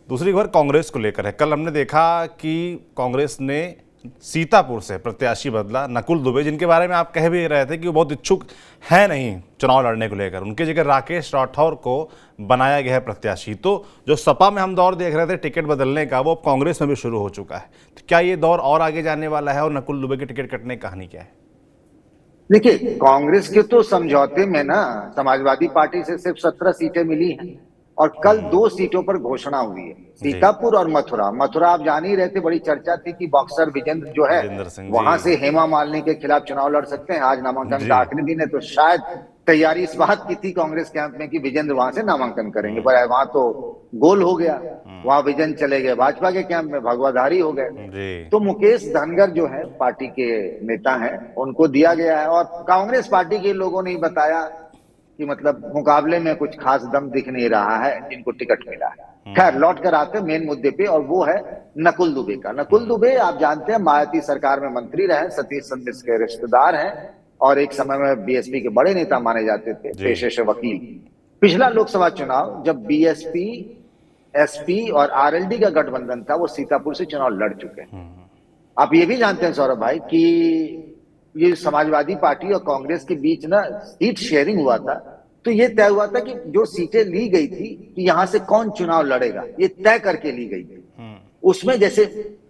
दूसरी खबर कांग्रेस को लेकर है। कल हमने देखा कि कांग्रेस ने सीतापुर से प्रत्याशी बदला, नकुल दुबे, जिनके बारे में आप कह भी रहे थे कि वो बहुत इच्छुक है नहीं चुनाव लड़ने को लेकर। उनकी जगह राकेश राठौर को बनाया गया है प्रत्याशी। तो जो सपा में हम दौर देख रहे थे टिकट बदलने का, वो अब कांग्रेस में भी शुरू हो चुका है। तो क्या ये दौर और आगे जाने वाला है और नकुल दुबे की टिकट कटने की कहानी क्या है? देखिए, कांग्रेस के तो समझौते में ना समाजवादी पार्टी से सिर्फ 17 सीटें मिली हैं और कल 2 सीटों पर घोषणा हुई है, सीतापुर और मथुरा। मथुरा आप जान ही रहे थे, बड़ी चर्चा थी कि बॉक्सर विजेंद्र जो है विजेंद्र सिंह वहां से हेमा मालिनी के खिलाफ चुनाव लड़ सकते हैं। आज नामांकन का आखिरी दिन है, तो शायद तैयारी इस बात की थी कांग्रेस कैंप में कि विजेंद्र वहां से नामांकन करेंगे, पर वहां तो गोल हो गया। वहां विजेंद्र चले गए भाजपा के कैंप में, भगवाधारी हो गए। तो मुकेश धनगर जो है पार्टी के नेता हैं, उनको दिया गया है। और कांग्रेस पार्टी के लोगों ने बताया कि मतलब मुकाबले में कुछ खास दम दिख नहीं रहा है जिनको टिकट मिला है। खैर, लौट कर आते मेन मुद्दे पे, और वो है नकुल दुबे का। नकुल दुबे आप जानते हैं मायावती सरकार में मंत्री रहे, सतीश संदेश के रिश्तेदार हैं और एक समय में बीएसपी के बड़े नेता माने जाते थे, पेशे से वकील। पिछला लोकसभा चुनाव जब बीएसपी, एसपी और आरएलडी का गठबंधन था, वो सीतापुर से चुनाव लड़ चुके हैं। आप ये भी जानते हैं सौरभ भाई कि ये समाजवादी पार्टी और कांग्रेस के बीच ना सीट शेयरिंग हुआ था, तो ये तय हुआ था कि जो सीटें ली गई थी कि यहां से कौन चुनाव लड़ेगा, ये तय करके ली गई थी। उसमें जैसे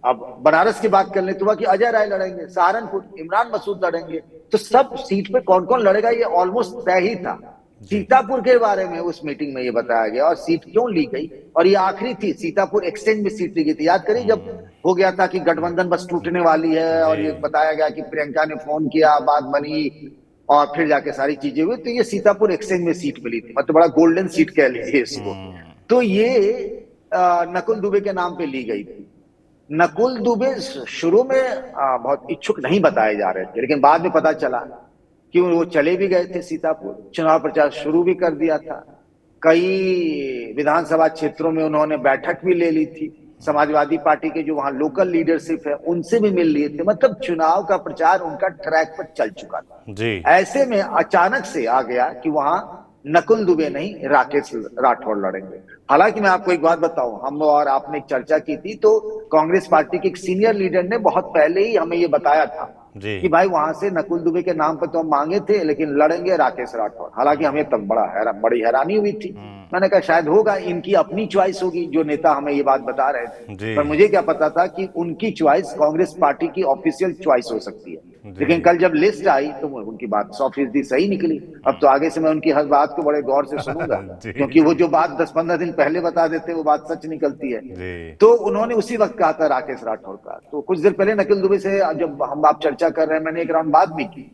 अब बनारस की बात कर ले तो कि अजय राय लड़ेंगे, सहारनपुर इमरान मसूद लड़ेंगे, तो सब सीट पे कौन कौन लड़ेगा ये ऑलमोस्ट तय ही था। सीतापुर के बारे में उस मीटिंग में ये बताया गया और सीट क्यों ली गई, और ये आखिरी थी। सीतापुर एक्सचेंज में सीट ली गई थी, याद करिए जब हो गया था कि गठबंधन बस टूटने वाली है, और ये बताया गया कि प्रियंका ने फोन किया, बात बनी और फिर जाके सारी चीजें हुई, तो ये सीतापुर एक्सचेंज में सीट मिली थी। मतलब बड़ा गोल्डन सीट कह लीजिए इसको। तो ये नकुल दुबे के नाम पे ली गई थी। नकुल दुबे शुरू में बहुत इच्छुक नहीं बताए जा रहे थे, लेकिन बाद में पता चला कि वो चले भी गए थे सीतापुर, चुनाव प्रचार शुरू भी कर दिया था। कई विधानसभा क्षेत्रों में उन्होंने बैठक भी ले ली थी। समाजवादी पार्टी के जो वहां लोकल लीडरशिप है उनसे भी मिल लिए थे। मतलब चुनाव का प्रचार उनका ट्रैक पर चल चुका था। ऐसे में अचानक से आ गया कि वहां नकुल दुबे नहीं, राकेश राठौर लड़ेंगे। हालांकि मैं आपको एक बात बताऊं, हम और आपने एक चर्चा की थी, तो कांग्रेस पार्टी के एक सीनियर लीडर ने बहुत पहले ही हमें ये बताया था कि भाई वहां से नकुल दुबे के नाम पर तो हम मांगे थे, लेकिन लड़ेंगे राकेश राठौर। हालांकि हमें तब बड़ी हैरानी हुई थी। मैंने कहा शायद होगा इनकी अपनी चॉइस होगी, जो नेता हमें ये बात बता रहे थे, पर मुझे क्या पता था कि उनकी चॉइस कांग्रेस पार्टी की ऑफिशियल चॉइस हो सकती है। लेकिन कल जब लिस्ट आई तो उनकी बात 100% सही निकली। अब तो आगे से मैं उनकी हर बात को बड़े गौर से सुनूंगा क्योंकि वो जो बात 10-15 दिन पहले बता देते हैं वो बात सच निकलती है। तो उन्होंने उसी वक्त कहा था राकेश राठौर का। तो कुछ देर पहले नकुल दुबे से जब हम आप चर्चा कर रहे हैं, मैंने एक राउंड बात भी की,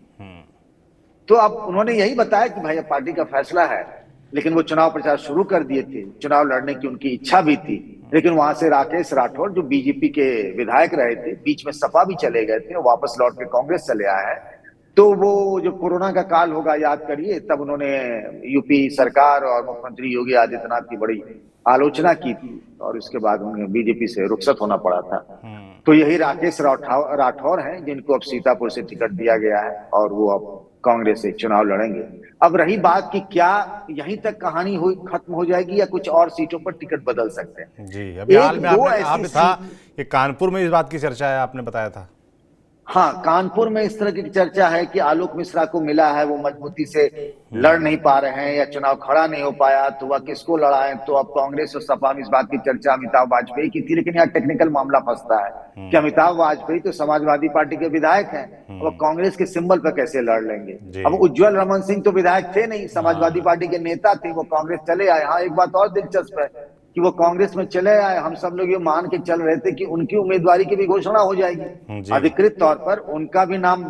तो अब उन्होंने यही बताया कि भाई पार्टी का फैसला है, लेकिन वो चुनाव प्रचार शुरू कर दिए थे, चुनाव लड़ने की उनकी इच्छा भी थी। लेकिन वहां से राकेश राठौर जो बीजेपी के विधायक रहे थे, बीच में सपा भी चले गए थे, वापस लौट के कांग्रेस चले आए हैं। तो वो जो कोरोना का काल होगा याद करिए, तब उन्होंने यूपी सरकार और मुख्यमंत्री योगी आदित्यनाथ की बड़ी आलोचना की थी और उसके बाद उन्हें बीजेपी से रुखसत होना पड़ा था। तो यही राकेश राठौर हैं जिनको अब सीतापुर से टिकट दिया गया है और वो अब कांग्रेस से चुनाव लड़ेंगे। अब रही बात कि क्या यहीं तक कहानी हुई खत्म हो जाएगी या कुछ और सीटों पर टिकट बदल सकते हैं। जी, अभी हाल में आपने कहा भी था कि कानपुर में इस बात की चर्चा है, आपने बताया था। हाँ, कानपुर में इस तरह की चर्चा है कि आलोक मिश्रा को मिला है, वो मजबूती से लड़ नहीं पा रहे हैं या चुनाव खड़ा नहीं हो पाया, तो वह किसको लड़ाएं। तो अब कांग्रेस और सपा में इस बात की चर्चा अमिताभ वाजपेयी की थी, लेकिन यहाँ टेक्निकल मामला फंसता है कि अमिताभ वाजपेयी तो समाजवादी पार्टी के विधायक हैं, वो कांग्रेस के सिंबल पर कैसे लड़ लेंगे। अब उज्जवल रमन सिंह तो विधायक थे नहीं, समाजवादी पार्टी के नेता थे, वो कांग्रेस चले आए। हाँ, एक बात और दिलचस्प है कि वो कांग्रेस में चले आए, हम सब लोग ये मान के चल रहे थे कि उनकी उम्मीदवारी की भी घोषणा हो जाएगी, अधिकृत तौर पर उनका भी नाम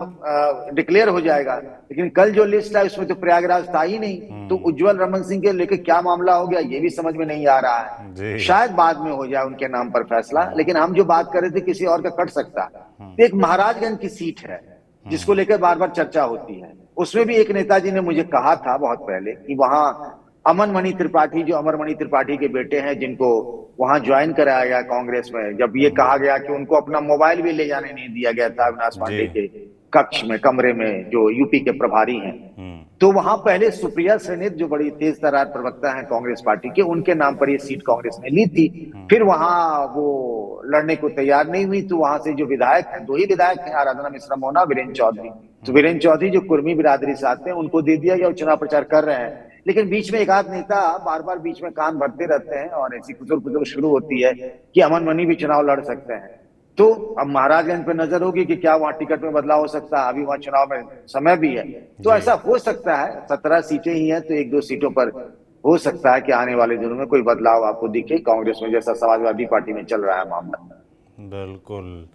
डिक्लेयर हो जाएगा। लेकिन कल जो लिस्ट है उसमें तो प्रयागराज था ही नहीं। तो उज्जवल रमन सिंह के लेकर क्या मामला हो गया ये भी समझ में नहीं आ रहा है। शायद बाद में हो जाए उनके नाम पर फैसला, लेकिन हम जो बात कर रहे थे किसी और का कट सकता है। एक महाराजगंज की सीट है जिसको लेकर बार बार चर्चा होती है, उसमें भी एक नेताजी ने मुझे कहा था बहुत पहले कि वहां अमन मणि त्रिपाठी, जो अमर मणि त्रिपाठी के बेटे हैं, जिनको वहां ज्वाइन कराया गया कांग्रेस में, जब ये कहा गया कि उनको अपना मोबाइल भी ले जाने नहीं दिया गया था अविनाश पांडे के कक्ष में, कमरे में, जो यूपी के प्रभारी हैं। तो वहां पहले सुप्रिया श्रीनित, जो बड़ी तेज तर्रार प्रवक्ता हैं कांग्रेस पार्टी के, उनके नाम पर ये सीट कांग्रेस ने ली थी। फिर वहां वो लड़ने को तैयार नहीं हुई, तो वहां से जो विधायक हैं, 2 ही विधायक हैं, आराधना मिश्रा मोना, वीरेंद्र चौधरी। तो वीरेंद्र चौधरी जो कुर्मी बिरादरी से आते हैं, उनको दे दिया गया, चुनाव प्रचार कर रहे हैं। लेकिन बीच में एक आध नेता बार बार बीच में कान भरते रहते हैं और ऐसी कुचल कुचल शुरू होती है कि अमन मनी भी चुनाव लड़ सकते हैं। तो अब महाराजगंज पे नजर होगी कि क्या वहां टिकट में बदलाव हो सकता है। अभी वहां चुनाव में समय भी है, तो ऐसा हो सकता है। 17 सीटें ही हैं, तो 1-2 सीटों पर हो सकता है कि आने वाले दिनों में कोई बदलाव आपको दिखे कांग्रेस में, जैसा समाजवादी पार्टी में चल रहा है मामला। बिल्कुल।